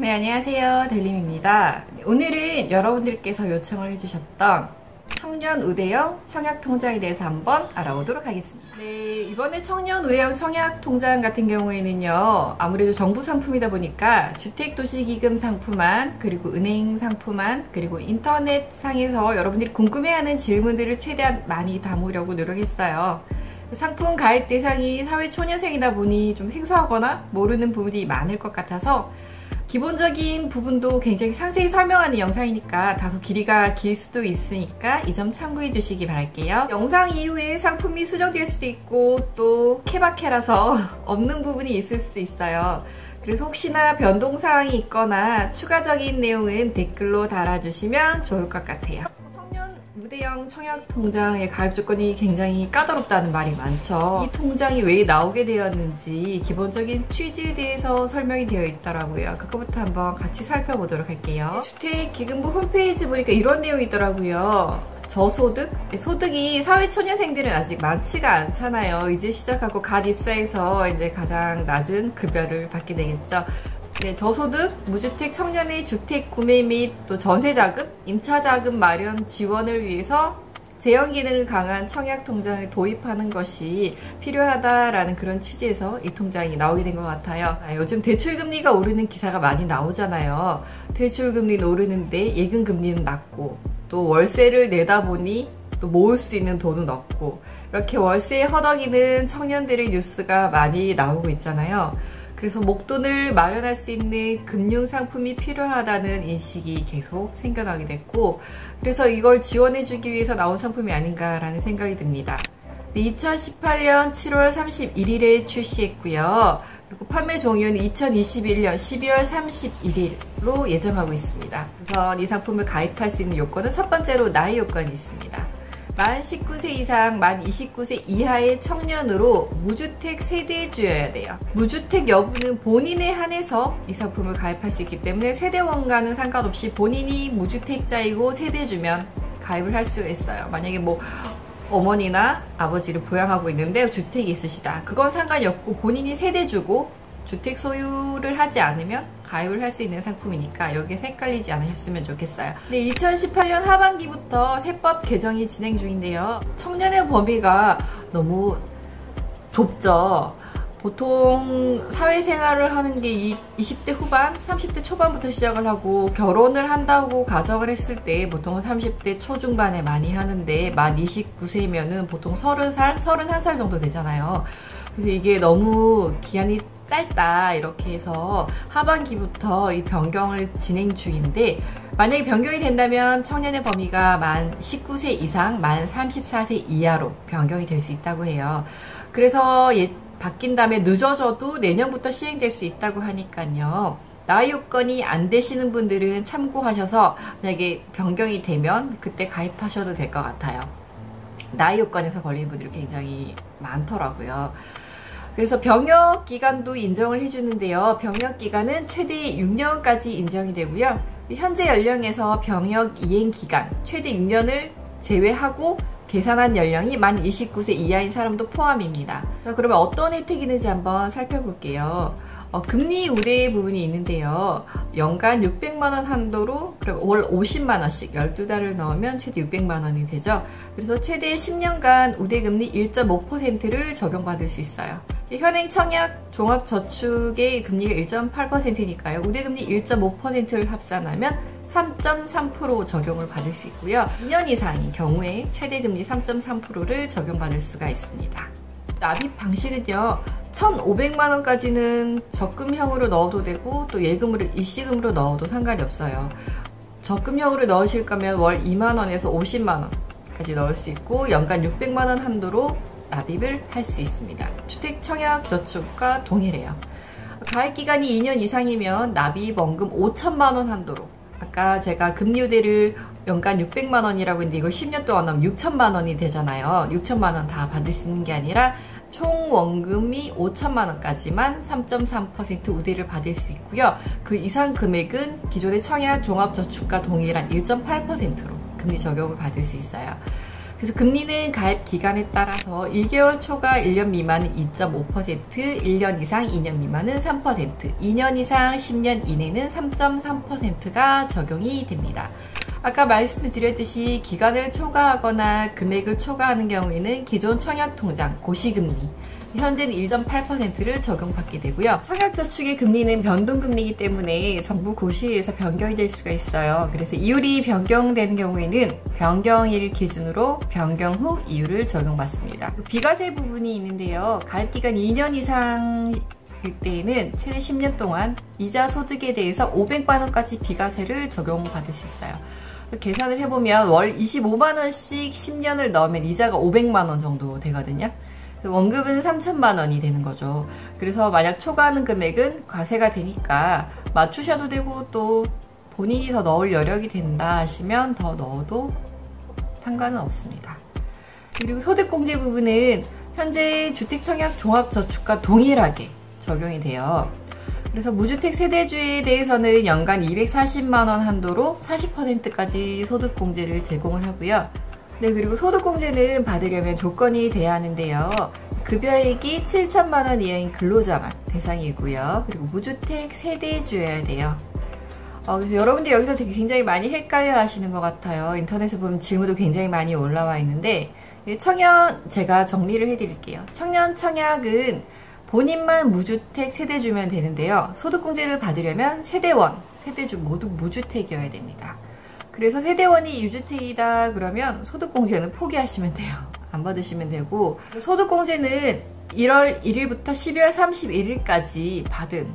네, 안녕하세요. 델림입니다. 오늘은 여러분들께서 요청을 해주셨던 청년 우대형 청약 통장에 대해서 한번 알아보도록 하겠습니다. 네, 이번에 청년 우대형 청약 통장 같은 경우에는요, 아무래도 정부 상품이다 보니까 주택도시기금 상품안, 그리고 은행 상품안, 그리고 인터넷 상에서 여러분들이 궁금해하는 질문들을 최대한 많이 담으려고 노력했어요. 상품 가입 대상이 사회초년생이다 보니 좀 생소하거나 모르는 부분이 많을 것 같아서 기본적인 부분도 굉장히 상세히 설명하는 영상이니까 다소 길이가 길 수도 있으니까 이 점 참고해 주시기 바랄게요. 영상 이후에 상품이 수정될 수도 있고 또 케바케라서 없는 부분이 있을 수도 있어요. 그래서 혹시나 변동사항이 있거나 추가적인 내용은 댓글로 달아주시면 좋을 것 같아요. 우대형 청약통장의 가입 조건이 굉장히 까다롭다는 말이 많죠. 이 통장이 왜 나오게 되었는지 기본적인 취지에 대해서 설명이 되어 있더라고요. 그거부터 한번 같이 살펴보도록 할게요. 주택기금부 홈페이지 보니까 이런 내용이 있더라고요. 저소득? 소득이 사회초년생들은 아직 많지가 않잖아요. 이제 시작하고 갓 입사해서 이제 가장 낮은 급여를 받게 되겠죠. 네, 저소득, 무주택 청년의 주택 구매 및 또 전세자금, 임차자금 마련 지원을 위해서 재형 기능을 강한 청약 통장을 도입하는 것이 필요하다라는 그런 취지에서 이 통장이 나오게 된 것 같아요. 요즘 대출금리가 오르는 기사가 많이 나오잖아요. 대출금리는 오르는데 예금금리는 낮고 또 월세를 내다 보니 또 모을 수 있는 돈은 없고 이렇게 월세에 허덕이는 청년들의 뉴스가 많이 나오고 있잖아요. 그래서 목돈을 마련할 수 있는 금융상품이 필요하다는 인식이 계속 생겨나게 됐고 그래서 이걸 지원해주기 위해서 나온 상품이 아닌가라는 생각이 듭니다. 2018년 7월 31일에 출시했고요. 그리고 판매 종료는 2021년 12월 31일로 예정하고 있습니다. 우선 이 상품을 가입할 수 있는 요건은 첫 번째로 나이 요건이 있습니다. 만 19세 이상, 만 29세 이하의 청년으로 무주택 세대주여야 돼요. 무주택 여부는 본인에 한해서 이 상품을 가입할 수 있기 때문에 세대원과는 상관없이 본인이 무주택자이고 세대주면 가입을 할 수가 있어요. 만약에 뭐 어머니나 아버지를 부양하고 있는데 주택이 있으시다. 그건 상관이 없고 본인이 세대주고 주택 소유를 하지 않으면 가입을 할 수 있는 상품이니까 여기에 헷갈리지 않으셨으면 좋겠어요. 네, 2018년 하반기부터 세법 개정이 진행 중인데요. 청년의 범위가 너무 좁죠. 보통 사회생활을 하는 게 20대 후반, 30대 초반부터 시작을 하고 결혼을 한다고 가정을 했을 때 보통 30대 초중반에 많이 하는데 만 29세면은 보통 30살, 31살 정도 되잖아요. 그래서 이게 너무 기한이 짧다 이렇게 해서 하반기부터 이 변경을 진행 중인데 만약에 변경이 된다면 청년의 범위가 만 19세 이상, 만 34세 이하로 변경이 될 수 있다고 해요. 그래서 바뀐 다음에 늦어져도 내년부터 시행될 수 있다고 하니까요. 나이 요건이 안 되시는 분들은 참고하셔서 만약에 변경이 되면 그때 가입하셔도 될 것 같아요. 나이 요건에서 걸리는 분들이 굉장히 많더라고요. 그래서 병역 기간도 인정을 해주는데요. 병역 기간은 최대 6년까지 인정이 되고요. 현재 연령에서 병역 이행 기간 최대 6년을 제외하고 계산한 연령이 만 29세 이하인 사람도 포함입니다. 자, 그러면 어떤 혜택이 있는지 한번 살펴볼게요. 금리 우대 부분이 있는데요. 연간 600만원 한도로 그럼 월 50만원씩 12달을 넣으면 최대 600만원이 되죠. 그래서 최대 10년간 우대금리 1.5%를 적용받을 수 있어요. 현행 청약 종합저축의 금리가 1.8%니까요. 우대금리 1.5%를 합산하면 3.3% 적용을 받을 수 있고요. 2년 이상인 경우에 최대금리 3.3%를 적용받을 수가 있습니다. 납입 방식은요. 1,500만원까지는 적금형으로 넣어도 되고 또 예금으로 일시금으로 넣어도 상관이 없어요. 적금형으로 넣으실 거면 월 2만원에서 50만원까지 넣을 수 있고 연간 600만원 한도로 납입을 할 수 있습니다. 주택 청약 저축과 동일해요. 가입기간이 2년 이상이면 납입 원금 5천만원 한도로 아까 제가 금리 우대를 연간 600만원이라고 했는데 이걸 10년 동안 하면 6천만원이 되잖아요. 6천만원 다 받을 수 있는 게 아니라 총 원금이 5천만원까지만 3.3% 우대를 받을 수 있고요. 그 이상 금액은 기존의 청약 종합저축과 동일한 1.8%로 금리 적용을 받을 수 있어요. 그래서 금리는 가입 기간에 따라서 1개월 초과 1년 미만은 2.5%, 1년 이상 2년 미만은 3%, 2년 이상 10년 이내는 3.3%가 적용이 됩니다. 아까 말씀드렸듯이 기간을 초과하거나 금액을 초과하는 경우에는 기존 청약통장 고시금리 현재는 1.8%를 적용받게 되고요. 청약저축의 금리는 변동금리이기 때문에 정부 고시에서 변경이 될 수가 있어요. 그래서 이율이 변경되는 경우에는 변경일 기준으로 변경 후 이율을 적용받습니다. 비과세 부분이 있는데요. 가입기간 2년 이상 일 때에는 최대 10년 동안 이자 소득에 대해서 500만원까지 비과세를 적용받을 수 있어요. 계산을 해보면 월 25만원씩 10년을 넣으면 이자가 500만원 정도 되거든요. 원금은 3천만원이 되는 거죠. 그래서 만약 초과하는 금액은 과세가 되니까 맞추셔도 되고 또 본인이 더 넣을 여력이 된다 하시면 더 넣어도 상관은 없습니다. 그리고 소득공제 부분은 현재 주택청약 종합저축과 동일하게 적용이 돼요. 그래서 무주택 세대주에 대해서는 연간 240만원 한도로 40%까지 소득공제를 제공을 하고요. 네, 그리고 소득공제는 받으려면 조건이 돼야 하는데요. 급여액이 7천만원 이하인 근로자만 대상이고요. 그리고 무주택 세대주여야 돼요. 그래서 여러분들 여기서 되게 굉장히 많이 헷갈려 하시는 것 같아요. 인터넷에 보면 질문도 굉장히 많이 올라와 있는데 제가 정리를 해드릴게요. 청년 청약은 본인만 무주택 세대주면 되는데요. 소득공제를 받으려면 세대원, 세대주 모두 무주택이어야 됩니다. 그래서 세대원이 유주택이다 그러면 소득공제는 포기하시면 돼요. 안 받으시면 되고, 소득공제는 1월 1일부터 12월 31일까지 받은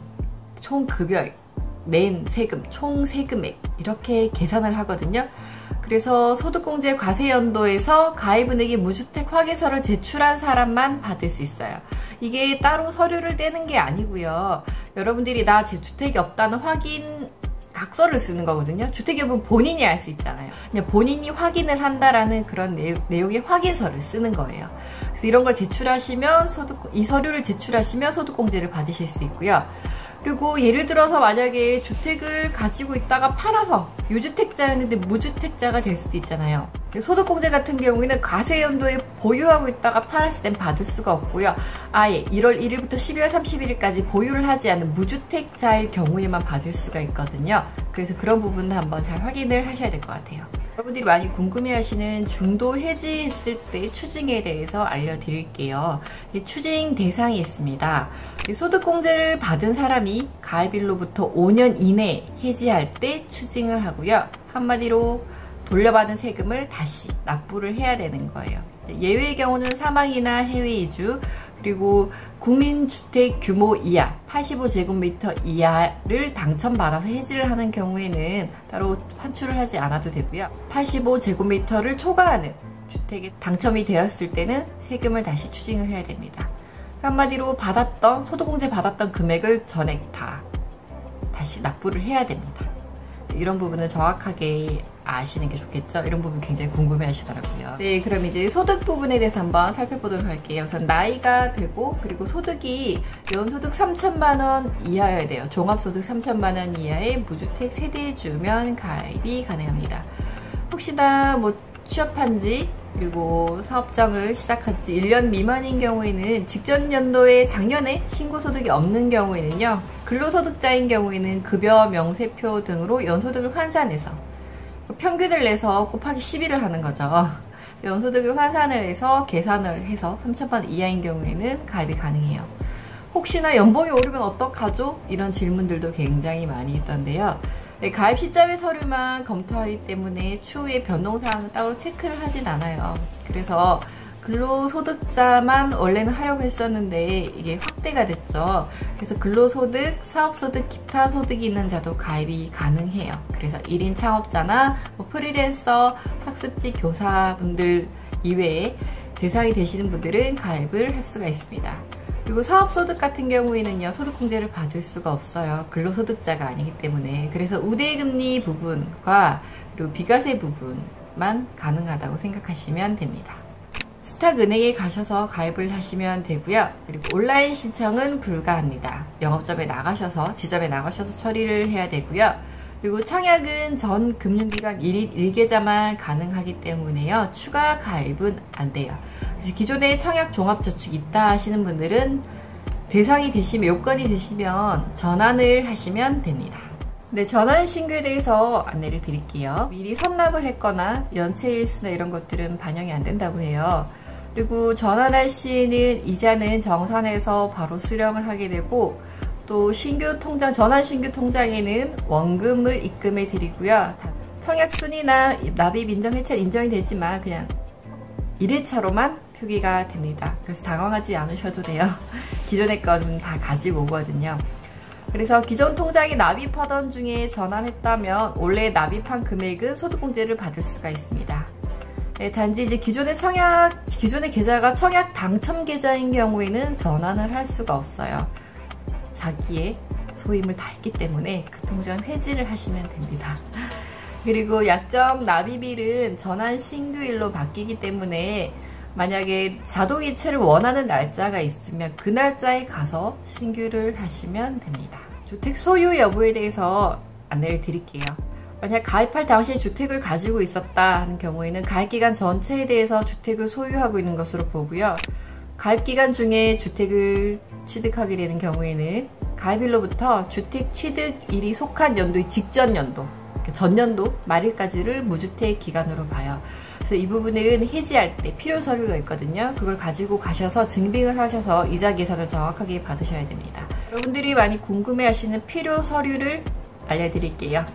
총 급여, 낸 세금, 총 세금액 이렇게 계산을 하거든요. 그래서 소득공제 과세연도에서 가입은행에 무주택 확인서를 제출한 사람만 받을 수 있어요. 이게 따로 서류를 떼는 게 아니고요. 여러분들이 나 제 주택이 없다는 확인 각서를 쓰는 거거든요. 주택 여부는 본인이 알 수 있잖아요. 그냥 본인이 확인을 한다라는 그런 내용의 확인서를 쓰는 거예요. 그래서 이런 걸 제출하시면 이 서류를 제출하시면 소득공제를 받으실 수 있고요. 그리고 예를 들어서 만약에 주택을 가지고 있다가 팔아서 유주택자였는데 무주택자가 될 수도 있잖아요. 소득공제 같은 경우에는 과세연도에 보유하고 있다가 팔았을 땐 받을 수가 없고요. 아예 1월 1일부터 12월 31일까지 보유를 하지 않은 무주택자일 경우에만 받을 수가 있거든요. 그래서 그런 부분은 한번 잘 확인을 하셔야 될 것 같아요. 여러분들이 많이 궁금해하시는 중도 해지했을 때 추징에 대해서 알려드릴게요. 추징 대상이 있습니다. 소득공제를 받은 사람이 가입일로부터 5년 이내 해지할 때 추징을 하고요. 한마디로 돌려받은 세금을 다시 납부를 해야 되는 거예요. 예외의 경우는 사망이나 해외 이주, 그리고 국민주택 규모 이하 85제곱미터 이하를 당첨받아서 해지를 하는 경우에는 따로 환출을 하지 않아도 되고요. 85제곱미터를 초과하는 주택에 당첨이 되었을 때는 세금을 다시 추징을 해야 됩니다. 한마디로 소득공제 받았던 금액을 전액 다시 납부를 해야 됩니다. 이런 부분은 정확하게 아시는 게 좋겠죠? 이런 부분 굉장히 궁금해 하시더라고요. 네, 그럼 이제 소득 부분에 대해서 한번 살펴보도록 할게요. 우선 나이가 되고, 그리고 소득이 연소득 3천만원 이하여야 돼요. 종합소득 3천만원 이하의 무주택 세대주면 가입이 가능합니다. 혹시나 취업한 지, 그리고 사업장을 시작한 지 1년 미만인 경우에는 직전 연도에 작년에 신고소득이 없는 경우에는요, 근로소득자인 경우에는 급여 명세표 등으로 연소득을 환산해서 평균을 내서 곱하기 12를 하는 거죠. 연소득을 환산을 해서 계산을 해서 3천만 이하인 경우에는 가입이 가능해요. 혹시나 연봉이 오르면 어떡하죠? 이런 질문들도 굉장히 많이 있던데요. 가입 시점의 서류만 검토하기 때문에 추후에 변동사항은 따로 체크를 하진 않아요. 그래서 근로소득자만 원래는 하려고 했었는데 이게 확대가 됐죠. 그래서 근로소득, 사업소득, 기타 소득이 있는 자도 가입이 가능해요. 그래서 1인 창업자나 프리랜서, 학습지 교사분들 이외에 대상이 되시는 분들은 가입을 할 수가 있습니다. 그리고 사업소득 같은 경우에는요, 소득공제를 받을 수가 없어요. 근로소득자가 아니기 때문에. 그래서 우대금리 부분과 그리고 비과세 부분만 가능하다고 생각하시면 됩니다. 수탁은행에 가셔서 가입을 하시면 되고요. 그리고 온라인 신청은 불가합니다. 영업점에 나가셔서, 지점에 나가셔서 처리를 해야 되고요. 그리고 청약은 전 금융기관 일계좌만 가능하기 때문에요. 추가 가입은 안 돼요. 그래서 기존에 청약 종합저축 있다 하시는 분들은 대상이 되시면, 요건이 되시면 전환을 하시면 됩니다. 네, 전환 신규에 대해서 안내를 드릴게요. 미리 선납을 했거나 연체 일수나 이런 것들은 반영이 안 된다고 해요. 그리고 전환할 시에는 이자는 정산해서 바로 수령을 하게 되고, 또 신규 통장, 전환 신규 통장에는 원금을 입금해 드리고요. 청약 순위나 납입 인정 해체 인정이 되지만 그냥 1회차로만 표기가 됩니다. 그래서 당황하지 않으셔도 돼요. 기존의 거는 다 가지고 오거든요. 그래서 기존 통장에 납입하던 중에 전환했다면 원래 납입한 금액은 소득공제를 받을 수가 있습니다. 네, 단지 이제 기존의 계좌가 청약 당첨 계좌인 경우에는 전환을 할 수가 없어요. 자기의 소임을 다 했기 때문에 그 통장 해지를 하시면 됩니다. 그리고 약정 납입일은 전환 신규일로 바뀌기 때문에 만약에 자동이체를 원하는 날짜가 있으면 그 날짜에 가서 신규를 하시면 됩니다. 주택 소유 여부에 대해서 안내를 드릴게요. 만약 가입할 당시에 주택을 가지고 있었다 하는 경우에는 가입기간 전체에 대해서 주택을 소유하고 있는 것으로 보고요. 가입기간 중에 주택을 취득하게 되는 경우에는 가입일로부터 주택 취득일이 속한 연도의 직전 연도, 전년도 말일까지를 무주택 기간으로 봐요. 그래서 이 부분은 해지할 때 필요 서류가 있거든요. 그걸 가지고 가셔서 증빙을 하셔서 이자 계산을 정확하게 받으셔야 됩니다. 여러분들이 많이 궁금해하시는 필요 서류를 알려드릴게요.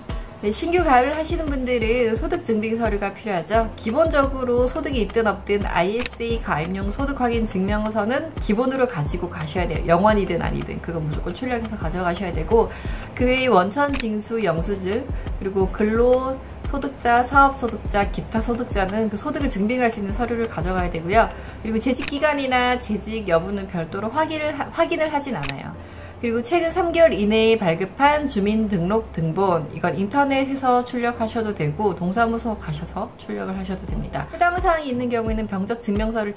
네, 신규 가입을 하시는 분들은 소득 증빙 서류가 필요하죠. 기본적으로 소득이 있든 없든 ISA 가입용 소득 확인 증명서는 기본으로 가지고 가셔야 돼요. 영원이든 아니든 그건 무조건 출력해서 가져가셔야 되고, 그 외에 원천 징수 영수증, 그리고 근로소득자, 사업소득자, 기타 소득자는 그 소득을 증빙할 수 있는 서류를 가져가야 되고요. 그리고 재직기간이나 재직 여부는 별도로 확인을 하진 않아요. 그리고 최근 3개월 이내에 발급한 주민등록 등본, 이건 인터넷에서 출력하셔도 되고 동사무소 가셔서 출력을 하셔도 됩니다. 해당 사항이 있는 경우에는 병적 증명서를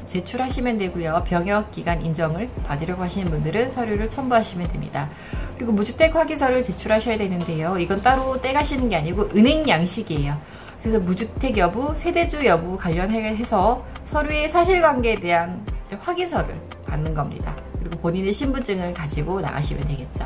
제출하시면 되고요. 병역기간 인정을 받으려고 하시는 분들은 서류를 첨부하시면 됩니다. 그리고 무주택 확인서를 제출하셔야 되는데요. 이건 따로 떼가시는 게 아니고 은행 양식이에요. 그래서 무주택 여부, 세대주 여부 관련해서 서류의 사실관계에 대한 확인서를 받는 겁니다. 그리고 본인의 신분증을 가지고 나가시면 되겠죠.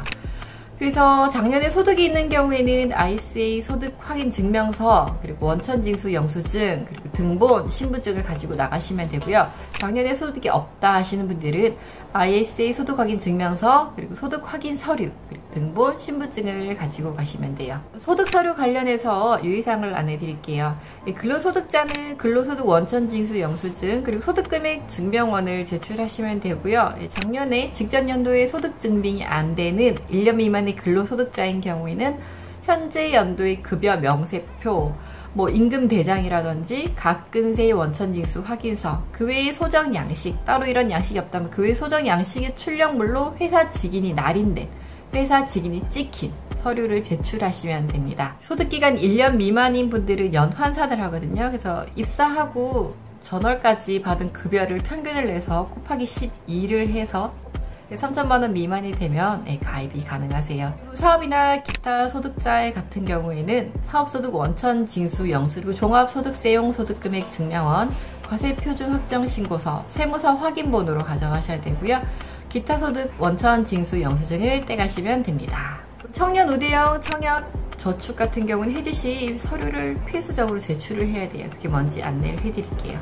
그래서 작년에 소득이 있는 경우에는 ISA 소득 확인 증명서, 그리고 원천징수 영수증, 그리고 등본, 신분증을 가지고 나가시면 되고요. 작년에 소득이 없다 하시는 분들은 ISA 소득 확인 증명서, 그리고 소득 확인 서류, 그리고 등본, 신분증을 가지고 가시면 돼요. 소득 서류 관련해서 유의사항을 안내드릴게요. 근로소득자는 근로소득 원천징수 영수증, 그리고 소득금액 증명원을 제출하시면 되고요. 작년에 직전 연도에 소득 증빙이 안 되는 1년 미만의 근로소득자인 경우에는 현재 연도의 급여 명세표, 임금 대장이라든지 각근세 원천징수 확인서, 그 외에 소정 양식, 따로 이런 양식이 없다면 그 외에 소정 양식의 출력물로 회사 직인이 날인된, 회사 직인이 찍힌 서류를 제출하시면 됩니다. 소득기간 1년 미만인 분들은 연환산을 하거든요. 그래서 입사하고 전월까지 받은 급여를 평균을 내서 곱하기 12를 해서 3천만 원 미만이 되면 가입이 가능하세요. 사업이나 기타 소득자 같은 경우에는 사업소득 원천 징수 영수, 그리고 종합소득세용 소득금액 증명원, 과세표준 확정신고서, 세무서 확인본으로 가져가셔야 되고요. 기타 소득 원천 징수 영수증을 떼가시면 됩니다. 청년 우대형 청약 저축 같은 경우는 해지 시 서류를 필수적으로 제출을 해야 돼요. 그게 뭔지 안내를 해드릴게요.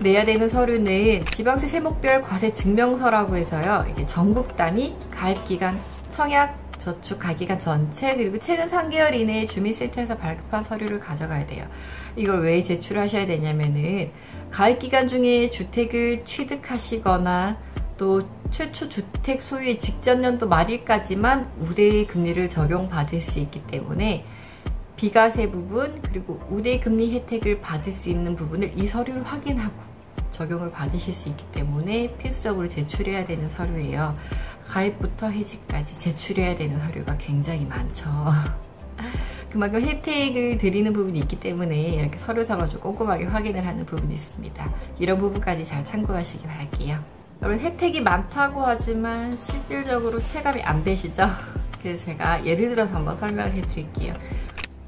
내야 되는 서류는 지방세 세목별 과세 증명서라고 해서요. 이게 전국 단위 가입기간, 청약, 저축 가입기간 전체, 그리고 최근 3개월 이내에 주민센터에서 발급한 서류를 가져가야 돼요. 이걸 왜 제출하셔야 되냐면은 가입기간 중에 주택을 취득하시거나 또 최초 주택 소유의 직전 연도 말일까지만 우대 금리를 적용받을 수 있기 때문에 비과세 부분, 그리고 우대 금리 혜택을 받을 수 있는 부분을 이 서류를 확인하고 적용을 받으실 수 있기 때문에 필수적으로 제출해야 되는 서류예요. 가입부터 해지까지 제출해야 되는 서류가 굉장히 많죠. 그만큼 혜택을 드리는 부분이 있기 때문에 이렇게 서류상을 좀 꼼꼼하게 확인을 하는 부분이 있습니다. 이런 부분까지 잘 참고하시기 바랄게요. 여러분, 혜택이 많다고 하지만 실질적으로 체감이 안 되시죠? 그래서 제가 예를 들어서 한번 설명을 해드릴게요.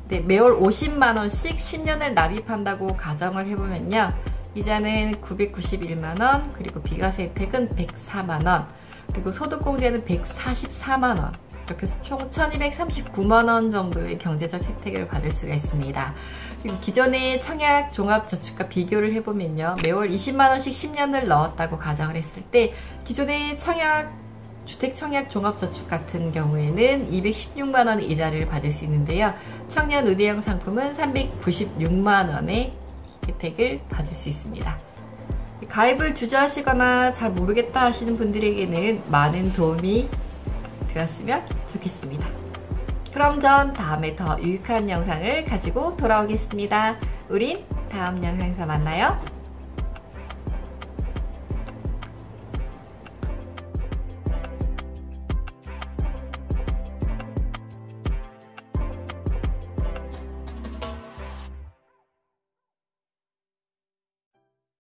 네, 매월 50만원씩 10년을 납입한다고 가정을 해보면요. 이자는 991만원, 그리고 비과세 혜택은 104만원, 그리고 소득공제는 144만원, 이렇게 해서 총 1239만원 정도의 경제적 혜택을 받을 수가 있습니다. 그리고 기존의 청약 종합저축과 비교를 해보면요. 매월 20만원씩 10년을 넣었다고 가정을 했을 때 기존의 주택청약 종합저축 같은 경우에는 216만원의 이자를 받을 수 있는데요. 청년 우대형 상품은 396만원의 혜택을 받을 수 있습니다. 가입을 주저하시거나 잘 모르겠다 하시는 분들에게는 많은 도움이 되었으면 좋겠습니다. 그럼 전 다음에 더 유익한 영상을 가지고 돌아오겠습니다. 우린 다음 영상에서 만나요.